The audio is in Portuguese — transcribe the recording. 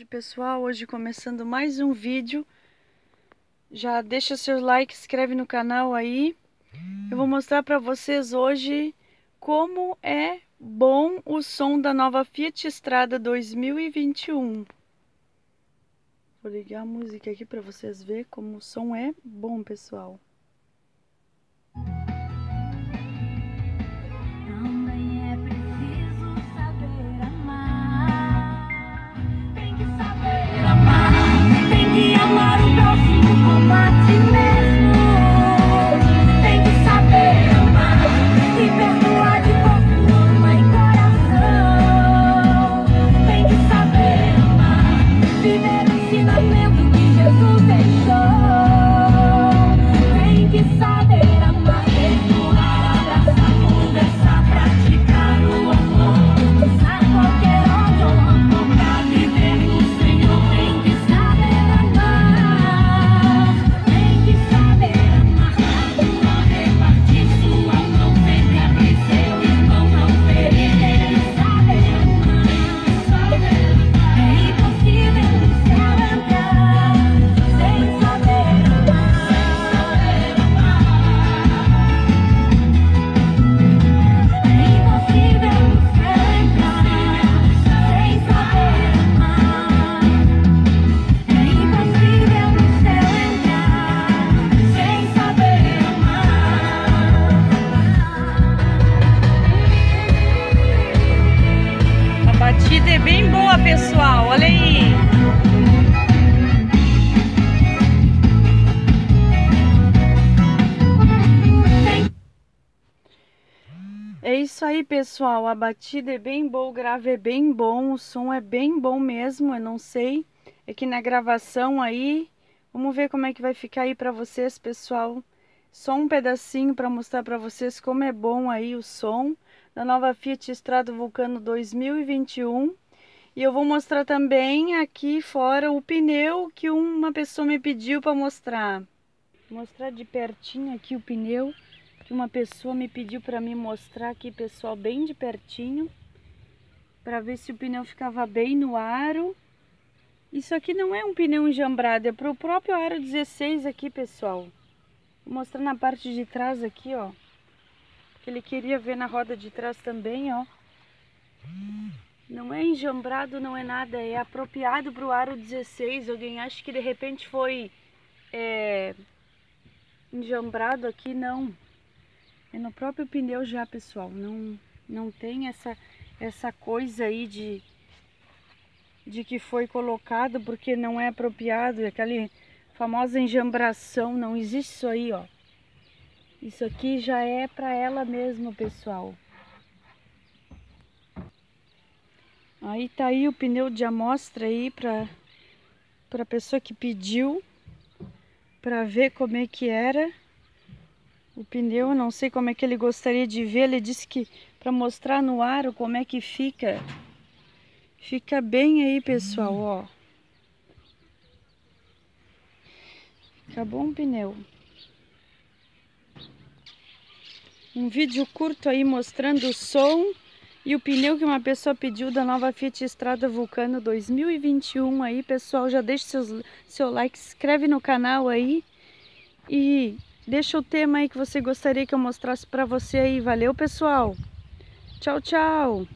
Pessoal, hoje começando mais um vídeo. Já deixa seu like, se inscreve no canal aí. Eu vou mostrar para vocês hoje como é bom o som da nova Fiat Strada 2021. Vou ligar a música aqui para vocês verem como o som é bom, pessoal. Amar o próximo como a ti mesmo. Tem que saber amar e perdoar de corpo, alma e coração. Tem que saber amar, viver o ensinamento que Jesus deixou. Tem que saber amar, perdoar, abraçar, conversar, praticar o amor. Usar qualquer hora ou amor pra viver o Senhor. Tem que saber amar. Tem que saber amar, não repartir sua mão, sempre abrir seu irmão, não ferir. Tem que saber amar, é impossível no céu entrar sem saber amar. É impossível no céu entrar sem saber amar. É impossível no céu entrar sem saber amar. A batida é bem boa, pessoal. Olha aí. É isso aí, pessoal. A batida é bem boa, o grave é bem bom, o som é bem bom mesmo. Eu não sei, é que na gravação aí, vamos ver como é que vai ficar aí pra vocês, pessoal. Só um pedacinho para mostrar para vocês como é bom aí o som da nova Fiat Strada Vulcano 2021. E eu vou mostrar também aqui fora o pneu que uma pessoa me pediu para mostrar. Vou mostrar de pertinho aqui o pneu que uma pessoa me pediu para me mostrar aqui, pessoal, bem de pertinho, para ver se o pneu ficava bem no aro. Isso aqui não é um pneu enjambrado, é para o próprio aro 16 aqui, pessoal. Vou mostrar na parte de trás aqui, ó, que ele queria ver na roda de trás também, ó. Não é enjambrado, não é nada, é apropriado para o aro 16. Alguém acha que de repente foi enjambrado aqui? Não. É no próprio pneu já, pessoal. Não tem essa coisa aí de que foi colocado porque não é apropriado. Aquela famosa enjambração, não existe isso aí, ó. Isso aqui já é para ela mesmo, pessoal. Aí tá aí o pneu de amostra aí para pessoa que pediu, para ver como é que era o pneu. Não sei como é que ele gostaria de ver. Ele disse que para mostrar no aro como é que fica. Fica bem aí, pessoal, ó. Fica bom o pneu. Um vídeo curto aí mostrando o som e o pneu que uma pessoa pediu da nova Fiat Strada Vulcano 2021 aí, pessoal. Já deixa seu like, se inscreve no canal aí e deixa o tema aí que você gostaria que eu mostrasse pra você aí. Valeu, pessoal. Tchau, tchau.